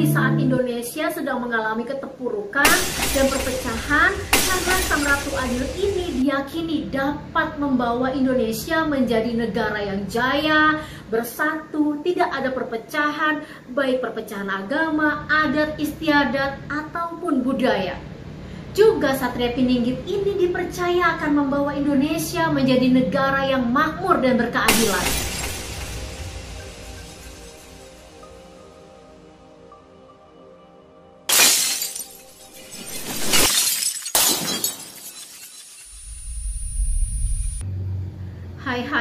di saat Indonesia sedang mengalami keterpurukan dan perpecahan, karena Sang Ratu Adil ini diyakini dapat membawa Indonesia menjadi negara yang jaya, bersatu, tidak ada perpecahan, baik perpecahan agama, adat istiadat, ataupun budaya. Juga Satria Piningit ini dipercaya akan membawa Indonesia menjadi negara yang makmur dan berkeadilan.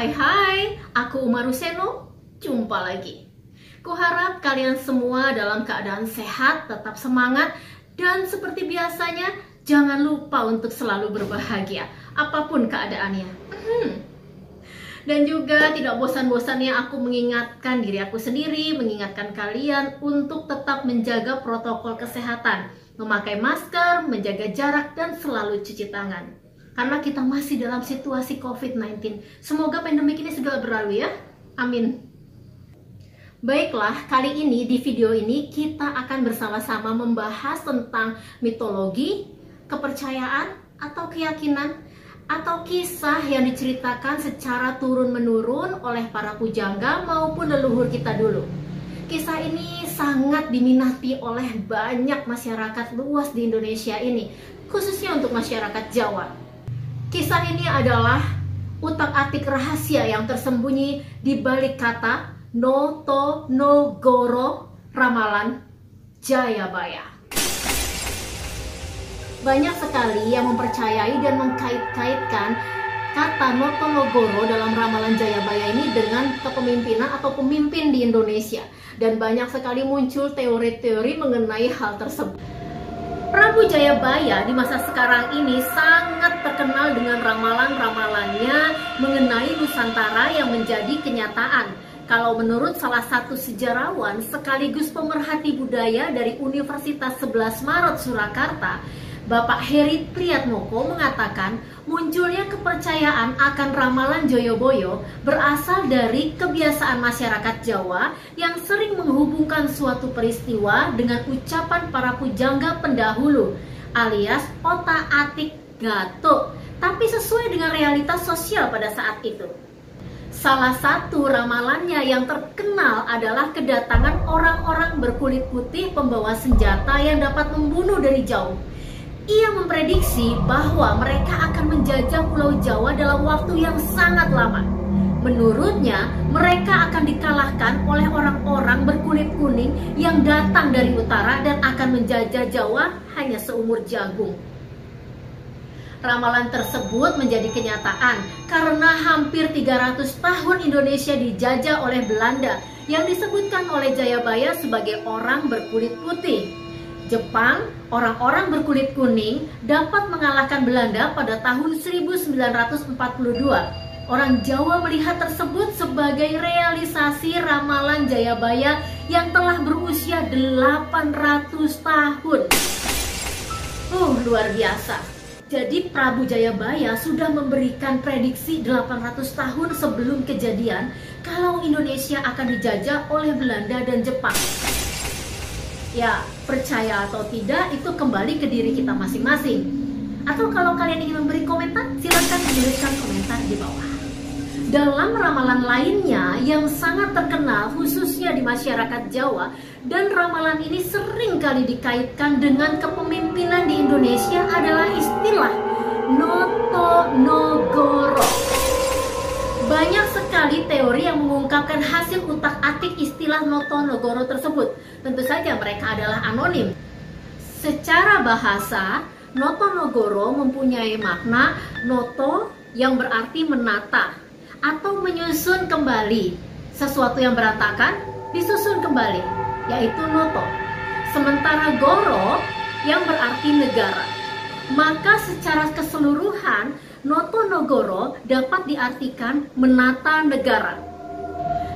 Hai, aku Umar Huseno, jumpa lagi. Kuharap kalian semua dalam keadaan sehat, tetap semangat, dan seperti biasanya, jangan lupa untuk selalu berbahagia, apapun keadaannya. Dan juga tidak bosan-bosannya aku mengingatkan diri aku sendiri, mengingatkan kalian untuk tetap menjaga protokol kesehatan, memakai masker, menjaga jarak, dan selalu cuci tangan. Karena kita masih dalam situasi COVID-19. Semoga pandemi ini segera berlalu ya. Amin. Baiklah, kali ini di video ini kita akan bersama-sama membahas tentang mitologi, kepercayaan, atau keyakinan, atau kisah yang diceritakan secara turun-menurun oleh para pujangga maupun leluhur kita dulu. Kisah ini sangat diminati oleh banyak masyarakat luas di Indonesia ini, khususnya untuk masyarakat Jawa. Kisah ini adalah utak-atik rahasia yang tersembunyi di balik kata Noto Nogoro Ramalan Jayabaya. Banyak sekali yang mempercayai dan mengkait-kaitkan kata Noto Nogoro dalam Ramalan Jayabaya ini dengan kepemimpinan atau pemimpin di Indonesia. Dan banyak sekali muncul teori-teori mengenai hal tersebut. Prabu Jayabaya di masa sekarang ini sangat terkenal dengan ramalan-ramalannya mengenai Nusantara yang menjadi kenyataan. Kalau menurut salah satu sejarawan sekaligus pemerhati budaya dari Universitas 11 Maret Surakarta, Bapak Heri Priyatmoko mengatakan munculnya kepercayaan akan ramalan Joyoboyo berasal dari kebiasaan masyarakat Jawa yang sering menghubungkan suatu peristiwa dengan ucapan para pujangga pendahulu alias otak-atik gato, tapi sesuai dengan realitas sosial pada saat itu. Salah satu ramalannya yang terkenal adalah kedatangan orang-orang berkulit putih pembawa senjata yang dapat membunuh dari jauh. Ia memprediksi bahwa mereka akan menjajah Pulau Jawa dalam waktu yang sangat lama. Menurutnya, mereka akan dikalahkan oleh orang-orang berkulit kuning yang datang dari utara dan akan menjajah Jawa hanya seumur jagung. Ramalan tersebut menjadi kenyataan karena hampir 300 tahun Indonesia dijajah oleh Belanda yang disebutkan oleh Jayabaya sebagai orang berkulit putih. Jepang, orang-orang berkulit kuning, dapat mengalahkan Belanda pada tahun 1942. Orang Jawa melihat tersebut sebagai realisasi ramalan Jayabaya yang telah berusia 800 tahun. Luar biasa. Jadi Prabu Jayabaya sudah memberikan prediksi 800 tahun sebelum kejadian kalau Indonesia akan dijajah oleh Belanda dan Jepang. Ya, percaya atau tidak itu kembali ke diri kita masing-masing. Atau kalau kalian ingin memberi komentar, silakan tuliskan komentar di bawah. Dalam ramalan lainnya yang sangat terkenal khususnya di masyarakat Jawa, dan ramalan ini sering kali dikaitkan dengan kepemimpinan di Indonesia adalah istilah Noto Nogoro. Banyak sekali teori yang mengungkapkan hasil utak-atik istilah Noto Nogoro tersebut. Tentu saja mereka adalah anonim. Secara bahasa, Noto Nogoro mempunyai makna noto yang berarti menata atau menyusun kembali. Sesuatu yang berantakan disusun kembali, yaitu noto. Sementara goro yang berarti negara. Maka secara keseluruhan, Noto Nogoro dapat diartikan menata negara.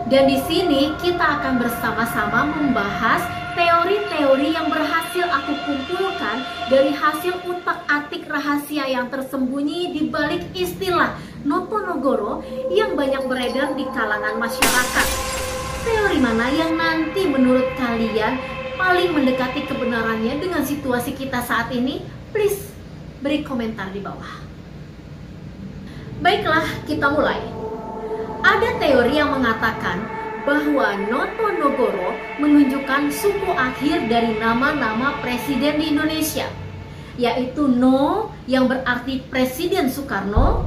Dan di sini kita akan bersama-sama membahas teori-teori yang berhasil aku kumpulkan dari hasil utak-atik rahasia yang tersembunyi di balik istilah Noto Nogoro yang banyak beredar di kalangan masyarakat. Teori mana yang nanti menurut kalian paling mendekati kebenarannya dengan situasi kita saat ini? Please beri komentar di bawah. Baiklah, kita mulai. Ada teori yang mengatakan bahwa Notonogoro menunjukkan suku akhir dari nama-nama presiden di Indonesia, yaitu No yang berarti Presiden Soekarno,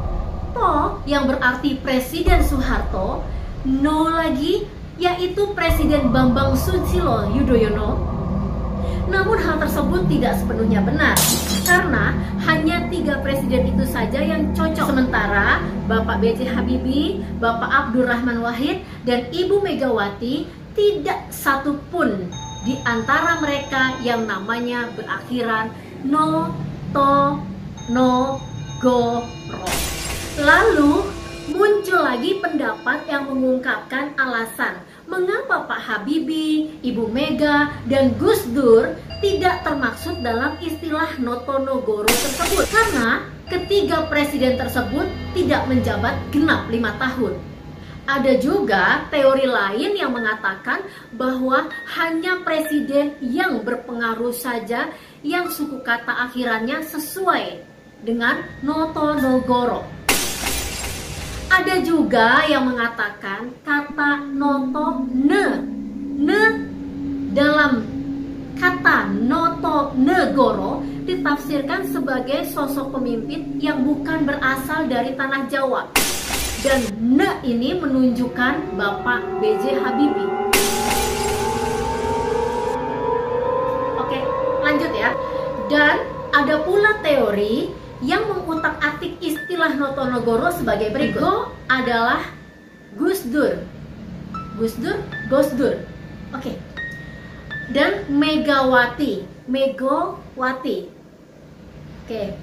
To yang berarti Presiden Soeharto, No lagi yaitu Presiden Bambang Susilo Yudhoyono. Namun hal tersebut tidak sepenuhnya benar, karena hanya 3 presiden itu saja yang cocok. Sementara Bapak B.J. Habibie, Bapak Abdurrahman Wahid, dan Ibu Megawati tidak satupun di antara mereka yang namanya berakhiran No, To, No, Go, Ro. Lalu muncul lagi pendapat yang mengungkapkan alasan mengapa Pak Habibie, Ibu Mega, dan Gus Dur tidak termaksud dalam istilah Notonogoro tersebut, karena ketiga presiden tersebut tidak menjabat genap 5 tahun. Ada juga teori lain yang mengatakan bahwa hanya presiden yang berpengaruh saja yang suku kata akhirannya sesuai dengan Notonogoro. Ada juga yang mengatakan kata noto ne dalam kata Notonegoro ditafsirkan sebagai sosok pemimpin yang bukan berasal dari tanah Jawa, dan ne ini menunjukkan Bapak B.J. Habibie. Oke, lanjut ya. Dan ada pula teori yang mengutak-atik istilah Notonogoro sebagai berikut. Go adalah Gus Dur. Gus Dur, Gus Dur. Oke. Dan Megawati, Megawati. Oke.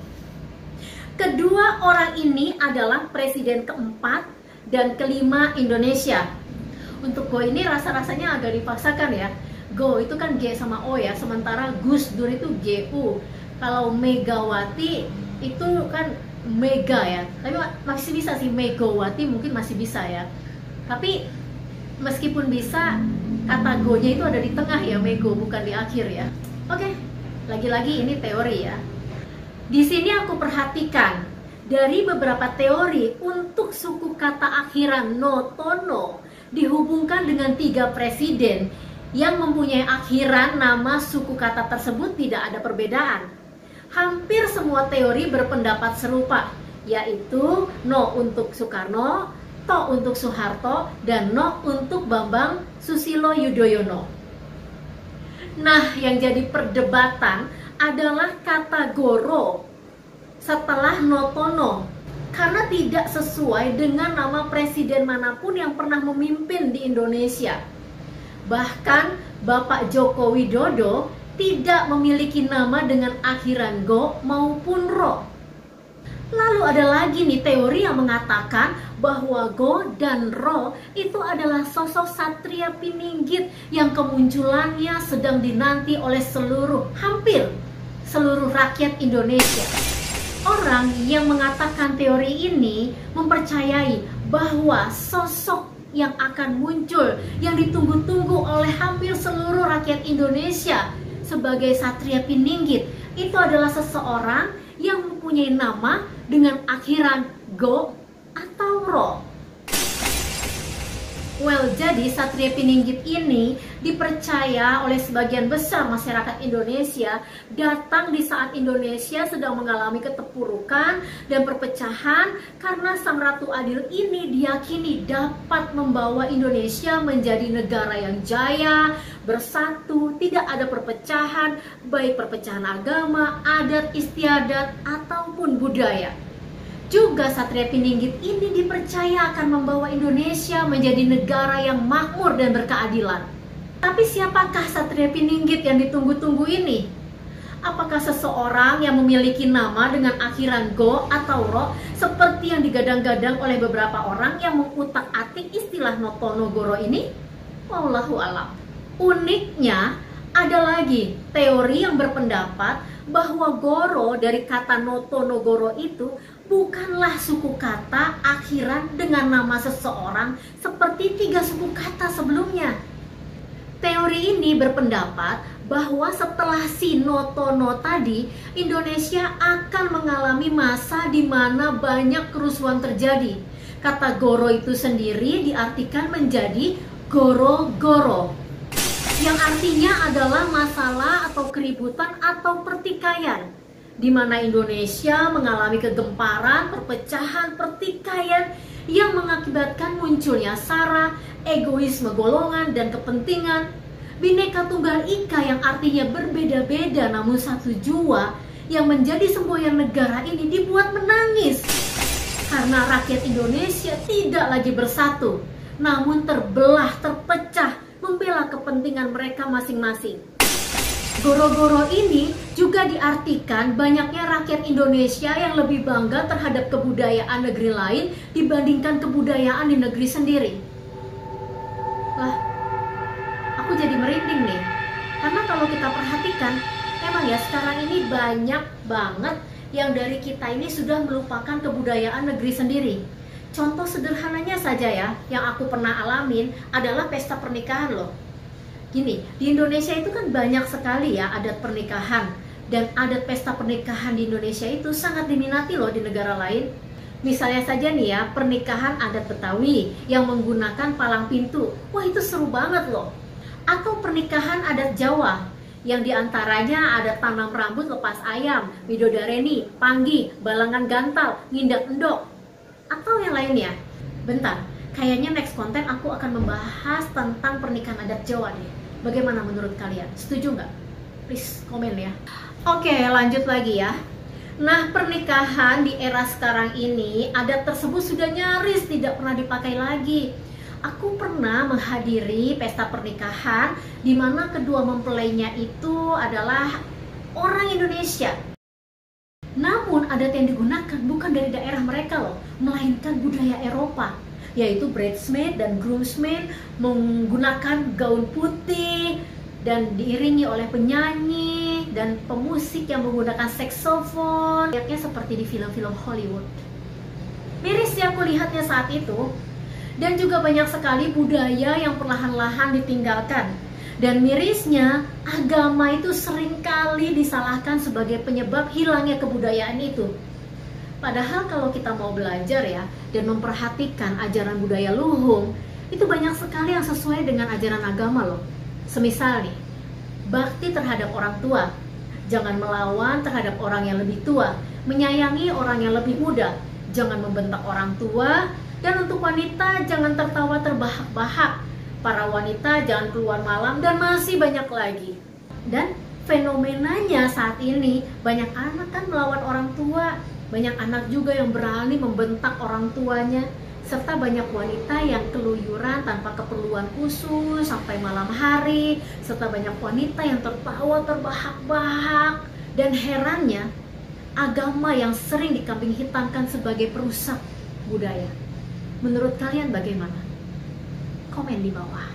Kedua orang ini adalah presiden keempat dan kelima Indonesia. Untuk Go ini rasa-rasanya agak dipaksakan ya. Go itu kan G sama O ya, sementara Gus Dur itu GU. Kalau Megawati itu kan mega ya, tapi masih bisa sih, Megawati mungkin masih bisa ya. Tapi meskipun bisa, kata go-nya itu ada di tengah ya, mego bukan di akhir ya. Oke, lagi-lagi ini teori ya. Di sini aku perhatikan dari beberapa teori untuk suku kata akhiran Notono dihubungkan dengan 3 presiden yang mempunyai akhiran nama suku kata tersebut tidak ada perbedaan. Hampir semua teori berpendapat serupa, yaitu No untuk Soekarno, To untuk Soeharto, dan No untuk Bambang Susilo Yudhoyono. Nah, yang jadi perdebatan adalah kata Goro setelah Notono, karena tidak sesuai dengan nama presiden manapun yang pernah memimpin di Indonesia. Bahkan Bapak Joko Widodo tidak memiliki nama dengan akhiran Go maupun Ro. Lalu ada lagi nih teori yang mengatakan bahwa Go dan Ro itu adalah sosok Satria Piningit yang kemunculannya sedang dinanti oleh hampir seluruh rakyat Indonesia. Orang yang mengatakan teori ini mempercayai bahwa sosok yang akan muncul, yang ditunggu-tunggu oleh hampir seluruh rakyat Indonesia sebagai Satria Piningit, itu adalah seseorang yang mempunyai nama dengan akhiran Go atau Ro. Well, jadi Satria Piningit ini dipercaya oleh sebagian besar masyarakat Indonesia datang di saat Indonesia sedang mengalami keterpurukan dan perpecahan, karena Sang Ratu Adil ini diyakini dapat membawa Indonesia menjadi negara yang jaya, bersatu, tidak ada perpecahan, baik perpecahan agama, adat istiadat, ataupun budaya. Juga Satria Piningit ini dipercaya akan membawa Indonesia menjadi negara yang makmur dan berkeadilan. Tapi siapakah Satria Piningit yang ditunggu-tunggu ini? Apakah seseorang yang memiliki nama dengan akhiran Go atau Ro seperti yang digadang-gadang oleh beberapa orang yang mengutak-atik istilah Notonogoro ini? Wallahu a'lam. Uniknya, ada lagi teori yang berpendapat bahwa Goro dari kata Notonogoro itu bukanlah suku kata akhiran dengan nama seseorang seperti 3 suku kata sebelumnya. Teori ini berpendapat bahwa setelah Sinotono tadi, Indonesia akan mengalami masa di mana banyak kerusuhan terjadi. Kata goro itu sendiri diartikan menjadi goro-goro, yang artinya adalah masalah atau keributan atau pertikaian, di mana Indonesia mengalami kegemparan, perpecahan, pertikaian yang mengakibatkan munculnya sara, egoisme golongan dan kepentingan, Bhinneka Tunggal Ika yang artinya berbeda-beda namun satu jua, yang menjadi semboyan negara ini dibuat menangis karena rakyat Indonesia tidak lagi bersatu, namun terbelah, terpecah, membela kepentingan mereka masing-masing. Goro-goro ini juga diartikan banyaknya rakyat Indonesia yang lebih bangga terhadap kebudayaan negeri lain dibandingkan kebudayaan di negeri sendiri. Lah, aku jadi merinding nih, karena kalau kita perhatikan, memang ya sekarang ini banyak banget yang dari kita ini sudah melupakan kebudayaan negeri sendiri. Contoh sederhananya saja ya, yang aku pernah alamin adalah pesta pernikahan loh. Gini, di Indonesia itu kan banyak sekali ya adat pernikahan, dan adat pesta pernikahan di Indonesia itu sangat diminati loh di negara lain. Misalnya saja nih ya, pernikahan adat Betawi yang menggunakan palang pintu. Wah, itu seru banget loh. Atau pernikahan adat Jawa yang diantaranya ada tanam rambut lepas ayam, midodareni, panggi, balangan gantal, ngindak endok, atau yang lainnya. Bentar, kayaknya next konten aku akan membahas tentang pernikahan adat Jawa nih. Bagaimana menurut kalian? Setuju nggak? Please komen ya. Oke, lanjut lagi ya. Nah, pernikahan di era sekarang ini, adat tersebut sudah nyaris tidak pernah dipakai lagi. Aku pernah menghadiri pesta pernikahan di mana kedua mempelainya itu adalah orang Indonesia. Namun adat yang digunakan bukan dari daerah mereka loh, melainkan budaya Eropa, yaitu bridesmaid dan groomsmaid menggunakan gaun putih dan diiringi oleh penyanyi dan pemusik yang menggunakan saksofon, kayaknya seperti di film-film Hollywood. Miris ya aku lihatnya saat itu. Dan juga banyak sekali budaya yang perlahan-lahan ditinggalkan. Dan mirisnya, agama itu seringkali disalahkan sebagai penyebab hilangnya kebudayaan itu. Padahal kalau kita mau belajar ya, dan memperhatikan ajaran budaya luhung, itu banyak sekali yang sesuai dengan ajaran agama loh. Semisal nih, bakti terhadap orang tua, jangan melawan terhadap orang yang lebih tua, menyayangi orang yang lebih muda, jangan membentak orang tua, dan untuk wanita jangan tertawa terbahak-bahak, para wanita jangan keluar malam, dan masih banyak lagi. Dan fenomenanya saat ini banyak anak kan melawan orang tua, banyak anak juga yang berani membentak orang tuanya, serta banyak wanita yang keluyuran tanpa keperluan khusus sampai malam hari, serta banyak wanita yang tertawa terbahak-bahak. Dan herannya, agama yang sering dikambing hitamkan sebagai perusak budaya. Menurut kalian bagaimana? Komen di bawah.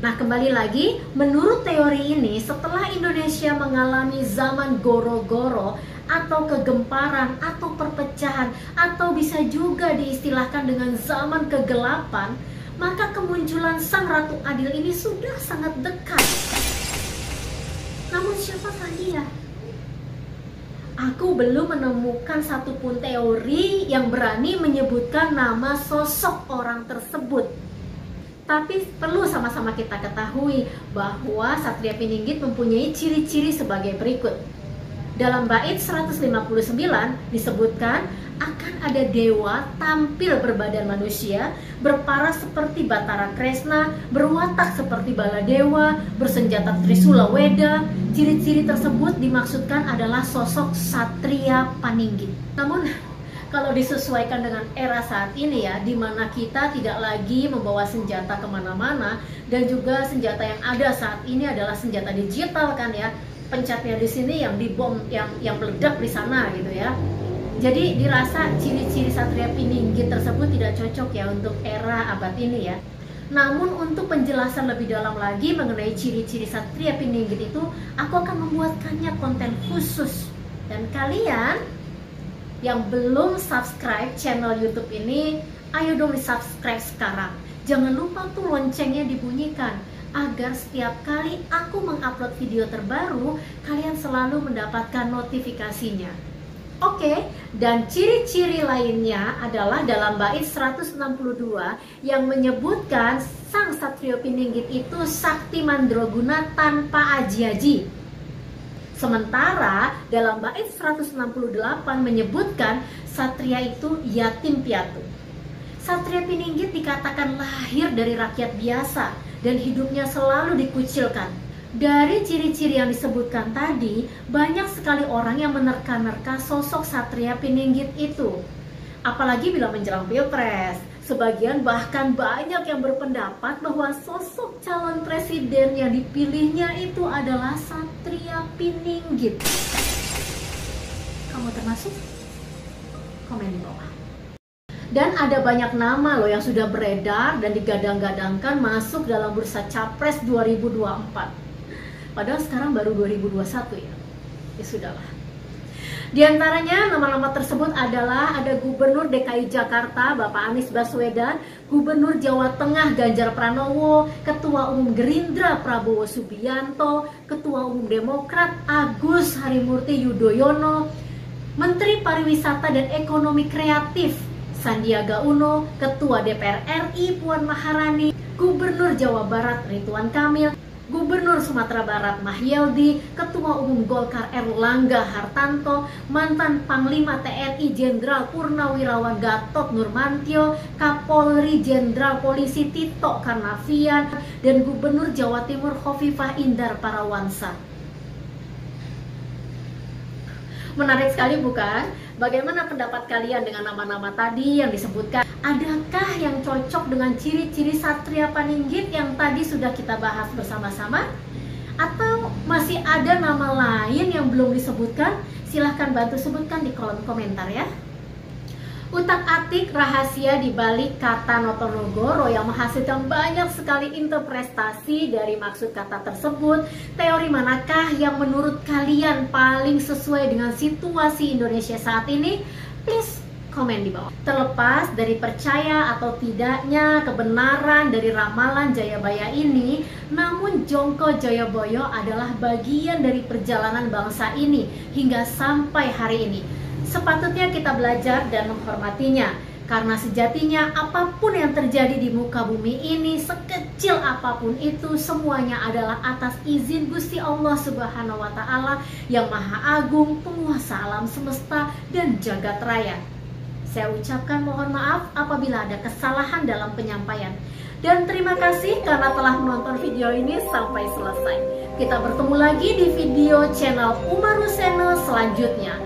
Nah, kembali lagi, menurut teori ini, setelah Indonesia mengalami zaman goro-goro atau kegemparan atau perpecahan, atau bisa juga diistilahkan dengan zaman kegelapan, maka kemunculan Sang Ratu Adil ini sudah sangat dekat. Namun siapakah dia? Aku belum menemukan satupun teori yang berani menyebutkan nama sosok orang tersebut. Tapi perlu sama-sama kita ketahui bahwa Satria Piningit mempunyai ciri-ciri sebagai berikut. Dalam bait 159 disebutkan akan ada dewa tampil berbadan manusia, berparas seperti Batara Kresna, berwatak seperti Baladewa, bersenjata Trisula Weda. Ciri-ciri tersebut dimaksudkan adalah sosok Satria Paningit. Namun kalau disesuaikan dengan era saat ini ya, di mana kita tidak lagi membawa senjata kemana-mana, dan juga senjata yang ada saat ini adalah senjata digital kan ya, pencetnya di sini yang dibom, yang meledak di sana gitu ya. Jadi dirasa ciri-ciri Satria Piningit tersebut tidak cocok ya untuk era abad ini ya. Namun untuk penjelasan lebih dalam lagi mengenai ciri-ciri Satria Piningit itu, aku akan membuatkannya konten khusus. Dan kalian yang belum subscribe channel YouTube ini, ayo dong di subscribe sekarang. Jangan lupa tuh loncengnya dibunyikan agar setiap kali aku mengupload video terbaru, kalian selalu mendapatkan notifikasinya. Oke, dan ciri-ciri lainnya adalah dalam bait 162 yang menyebutkan Sang Satrio Pininggit itu sakti mandraguna tanpa aji-aji. Sementara dalam bait 168 menyebutkan Satria itu yatim piatu. Satria Pininggit dikatakan lahir dari rakyat biasa dan hidupnya selalu dikucilkan. Dari ciri-ciri yang disebutkan tadi, banyak sekali orang yang menerka-nerka sosok Satria Pininggit itu. Apalagi bila menjelang Pilpres, sebagian bahkan banyak yang berpendapat bahwa sosok calon presiden yang dipilihnya itu adalah Satria Pininggit. Kamu termasuk? Komen di bawah. Dan ada banyak nama loh yang sudah beredar dan digadang-gadangkan masuk dalam bursa Capres 2024. Padahal sekarang baru 2021 ya. Ya sudahlah. Di antaranya nama-nama tersebut adalah ada Gubernur DKI Jakarta Bapak Anies Baswedan, Gubernur Jawa Tengah Ganjar Pranowo, Ketua Umum Gerindra Prabowo Subianto, Ketua Umum Demokrat Agus Harimurti Yudhoyono, Menteri Pariwisata dan Ekonomi Kreatif Sandiaga Uno, Ketua DPR RI Puan Maharani, Gubernur Jawa Barat Ridwan Kamil, Gubernur Sumatera Barat Mahyeldi, Ketua Umum Golkar Erlangga Hartanto, mantan Panglima TNI Jenderal Purnawirawan Gatot Nurmantio, Kapolri Jenderal Polisi Tito Karnavian, dan Gubernur Jawa Timur Khofifah Indar Parawansa. Menarik sekali bukan? Bagaimana pendapat kalian dengan nama-nama tadi yang disebutkan? Adakah yang cocok dengan ciri-ciri Satria Pininggit yang tadi sudah kita bahas bersama-sama? Atau masih ada nama lain yang belum disebutkan? Silahkan bantu sebutkan di kolom komentar ya. Utak-atik rahasia di balik kata Notonegoro yang menghasilkan banyak sekali interpretasi dari maksud kata tersebut. Teori manakah yang menurut kalian paling sesuai dengan situasi Indonesia saat ini? Please komen di bawah. Terlepas dari percaya atau tidaknya kebenaran dari ramalan Jayabaya ini, namun Jongko Joyoboyo adalah bagian dari perjalanan bangsa ini hingga sampai hari ini. Sepatutnya kita belajar dan menghormatinya, karena sejatinya apapun yang terjadi di muka bumi ini, sekecil apapun itu, semuanya adalah atas izin Gusti Allah Subhanahu wa Ta'ala yang Maha Agung, penguasa alam semesta dan jagat raya. Saya ucapkan mohon maaf apabila ada kesalahan dalam penyampaian. Dan terima kasih karena telah menonton video ini sampai selesai. Kita bertemu lagi di video channel Uma Ruseno selanjutnya.